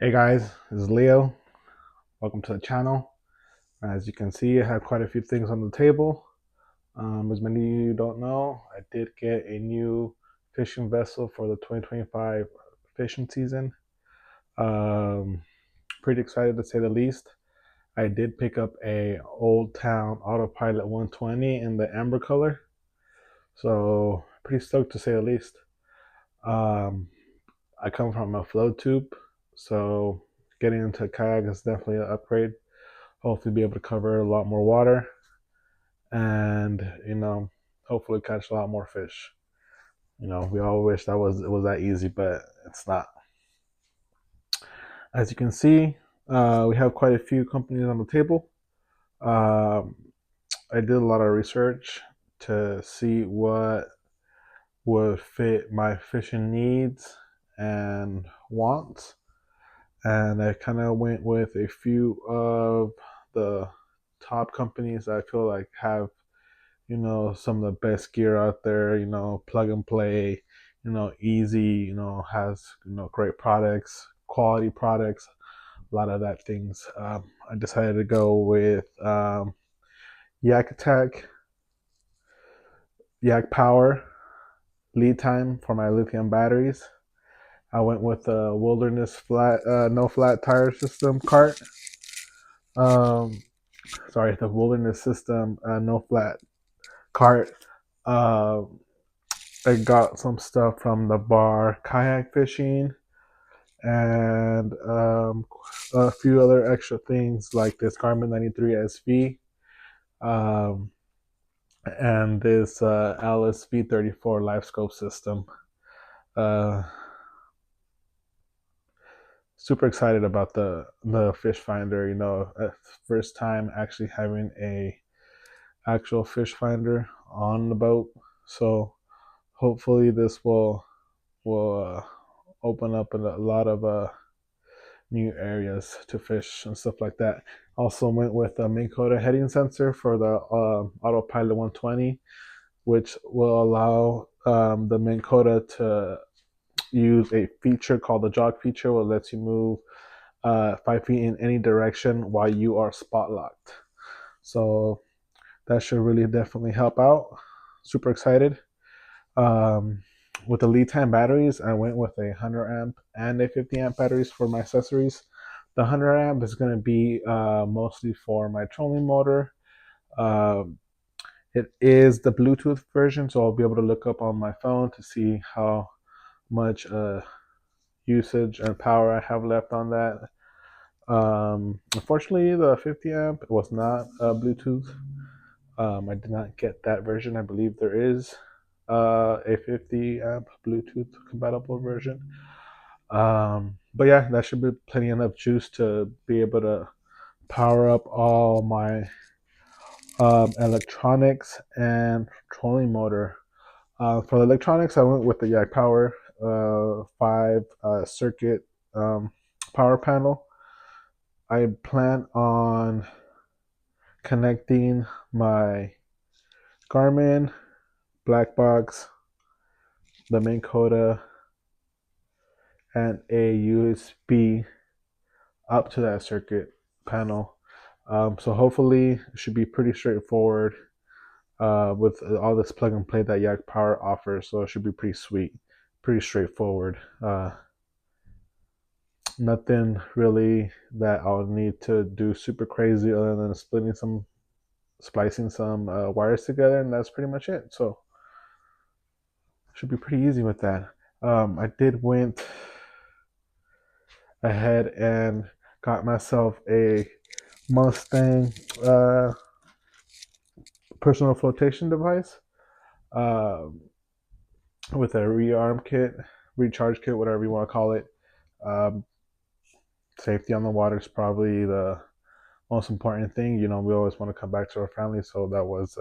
Hey guys, this is Leo. Welcome to the channel. As you can see, I have quite a few things on the table. As many of you don't know, I did get a new fishing vessel for the 2025 fishing season. Pretty excited to say the least. I did pick up a OldTown Auto Pilot 120 in the amber color. So pretty stoked to say the least. I come from a float tube, so getting into kayak is definitely an upgrade. Hopefully be able to cover a lot more water and hopefully catch a lot more fish. We all wish it was that easy, but it's not. As you can see, we have quite a few companies on the table. I did a lot of research to see what would fit my fishing needs and wants, and I kind of went with a few of the top companies that I feel like have some of the best gear out there, plug and play, easy, has great products, quality products, a lot of that things. I decided to go with Yak Attack, YakPower, lead time for my lithium batteries. I went with the Wilderness flat, no flat tire system cart. Sorry, the Wilderness system, no flat cart. Uh, I got some stuff from the bar Kayak Fishing and a few other extra things like this Garmin 93 SV um, and this Alice V34 live scope system. Uh, Super excited about the fish finder. First time actually having a actual fish finder on the boat, so hopefully this will open up a lot of new areas to fish and stuff like that. Also went with a Minn Kota heading sensor for the Autopilot 120, which will allow the Minn Kota to use a feature called the jog feature, which lets you move 5 feet in any direction while you are spot locked. So that should really definitely help out. Super excited. With the lead time batteries, I went with a 100 amp and a 50 amp batteries for my accessories. The 100 amp is going to be mostly for my trolling motor. It is the Bluetooth version, so I'll be able to look up on my phone to see how much usage and power I have left on that. Unfortunately, the 50 amp was not Bluetooth. I did not get that version. I believe there is a 50 amp Bluetooth compatible version. But yeah, that should be plenty enough juice to be able to power up all my electronics and trolling motor. For the electronics, I went with the YakPower 5 circuit power panel. I plan on connecting my Garmin, black box, the Minn Kota, and a USB up to that circuit panel. So hopefully it should be pretty straightforward with all this plug and play that YakPower offers. So it should be pretty sweet, pretty straightforward. Nothing really that I'll need to do super crazy other than splicing some wires together, and that's pretty much it. So should be pretty easy with that. I did went ahead and got myself a Mustang personal flotation device with a rearm kit, recharge kit, whatever you want to call it. Safety on the water is probably the most important thing. We always want to come back to our family, so that was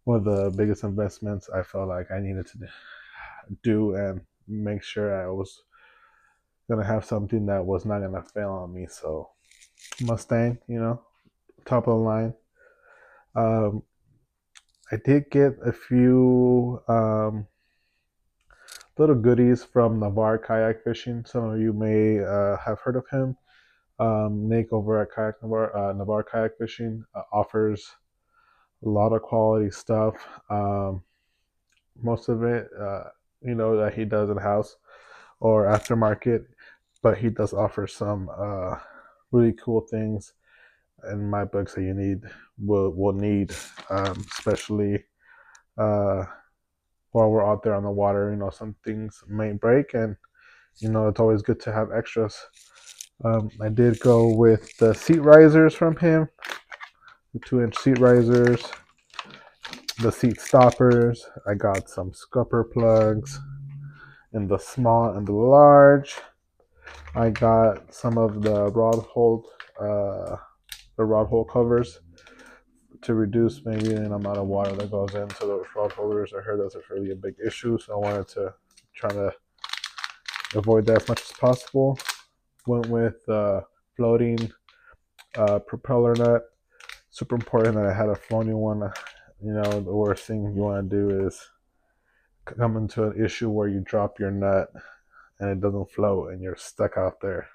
one of the biggest investments I felt like I needed to do and make sure I was gonna have something that was not gonna fail on me. So Mustang, top of the line. I did get a few little goodies from Navarre Kayak Fishing. Some of you may have heard of him. Nick over at Navarre Kayak Fishing offers a lot of quality stuff. Most of it, that he does in house or aftermarket, but he does offer some really cool things in my books that you will need, especially while we're out there on the water. Some things may break, and it's always good to have extras. I did go with the seat risers from him, the 2-inch seat risers, the seat stoppers. I got some scupper plugs in the small and the large. I got some of the rod hold covers to reduce maybe the amount of water that goes into those rod holders. I heard that's really a big issue, so I wanted to try to avoid that as much as possible. Went with floating propeller nut. Super important that I had a floating one. The worst thing you want to do is come into an issue where you drop your nut and it doesn't float and you're stuck out there.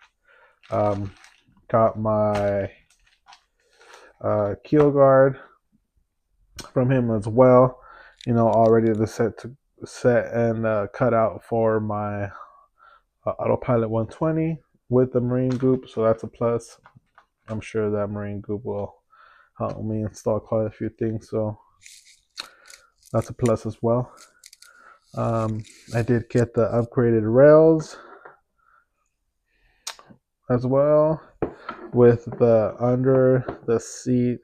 Got my Keel Guard from him as well. All ready to set and cut out for my Autopilot 120 with the Marine Group, so that's a plus. I'm sure that Marine Group will help me install quite a few things, so that's a plus as well. I did get the upgraded rails as well with the under the seat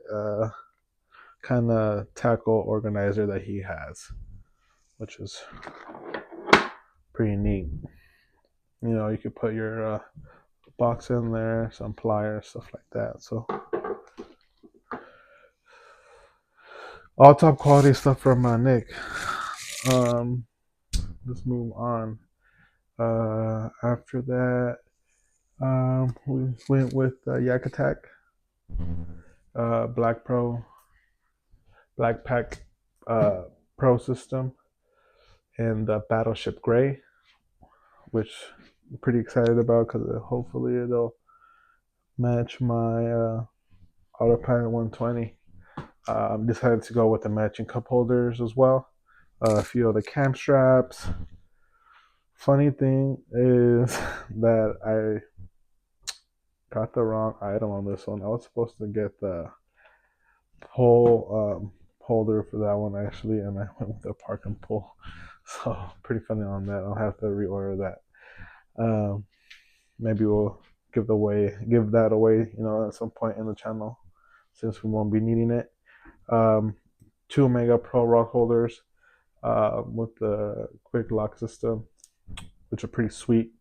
kind of tackle organizer that he has, which is pretty neat. You could put your box in there, some pliers, stuff like that. So all top quality stuff from Nick. Let's move on. After that, we went with Yak Attack Blackpack Pro system and the Battleship Grey, which I'm pretty excited about because hopefully it'll match my Autopilot 120. Decided to go with the matching cup holders as well. A few of the cam straps. Funny thing is that I got the wrong item on this one. I was supposed to get the pole holder for that one actually, and I went with the park and pull. So pretty funny on that. I'll have to reorder that. Maybe we'll give that away, at some point in the channel, since we won't be needing it. 2 Omega Pro rod holders with the quick lock system, which are pretty sweet.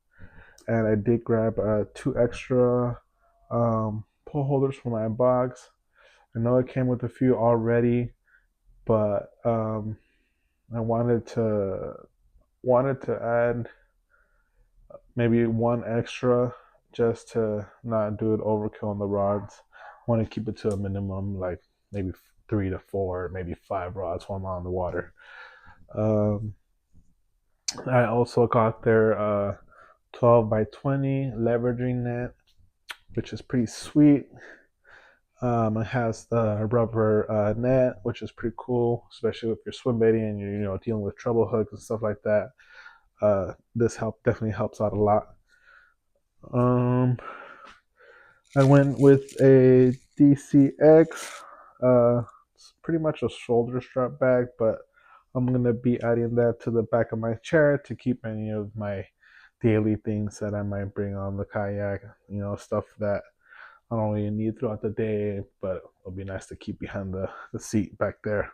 And I did grab 2 extra pole holders for my box. I know it came with a few already, but I wanted to add maybe 1 extra just to not do it overkill on the rods. I want to keep it to a minimum, like maybe 3 to 4, maybe 5 rods while I'm on the water. I also got their 12 by 20 leveraging net, which is pretty sweet. It has the rubber net, which is pretty cool, especially if you're swim baiting and you're dealing with treble hooks and stuff like that. This definitely helps out a lot. I went with a Dcx. It's pretty much a shoulder strap bag, but I'm gonna be adding that to the back of my chair to keep any of my daily things that I might bring on the kayak. Stuff that I don't really need throughout the day, but it'll be nice to keep behind the seat back there.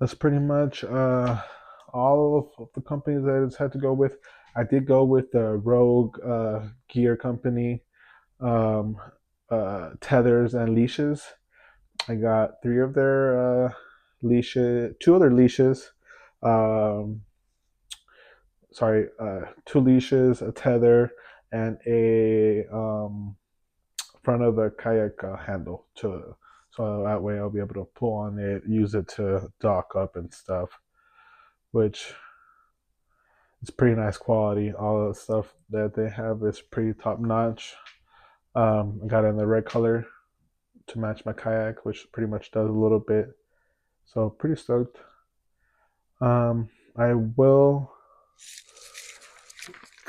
That's pretty much all of the companies that I just had to go with. I did go with the Rogue Gear Company tethers and leashes. I got 3 of their leashes, 2 other leashes. 2 leashes, a tether, and a front of the kayak handle so that way I'll be able to pull on it, use it to dock up and stuff, which is pretty nice quality. All the stuff that they have is pretty top notch. I got it in the red color to match my kayak, which pretty much does a little bit. So pretty stoked. I will.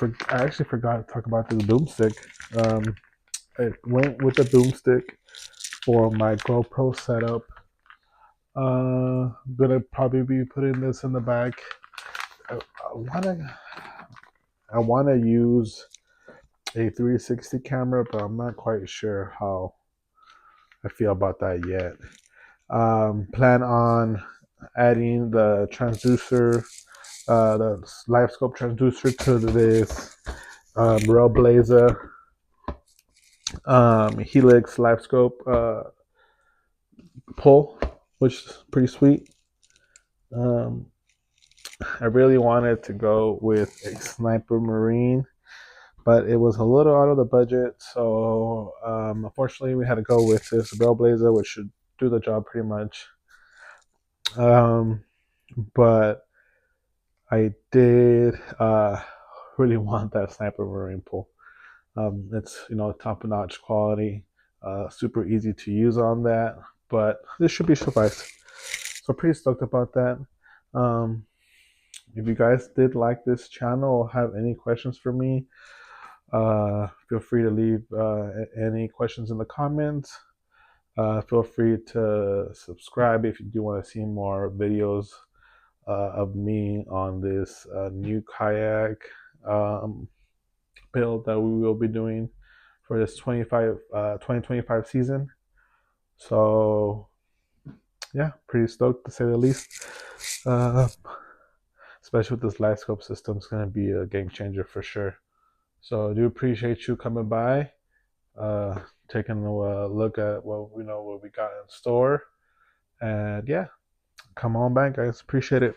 I actually forgot to talk about this boomstick. I went with the boomstick for my GoPro setup. I'm gonna probably be putting this in the back. I wanna use a 360 camera, but I'm not quite sure how I feel about that yet. Plan on adding the transducer, the live scope transducer to this Railblazer Helix live scope pull, which is pretty sweet. I really wanted to go with a Sniper Marine, but it was a little out of the budget, so unfortunately we had to go with this Railblazer, which should do the job pretty much. But I did really want that Sniper Marine pull. It's top-notch quality, super easy to use on that, but this should be suffice. So pretty stoked about that. If you guys did like this channel or have any questions for me, feel free to leave any questions in the comments. Feel free to subscribe if you do want to see more videos of me on this new kayak build that we will be doing for this 2025 season. So yeah, pretty stoked to say the least. Especially with this light scope system, it's going to be a game changer for sure. So I do appreciate you coming by, taking a look at what we got in store, and yeah, come on back, guys. Appreciate it.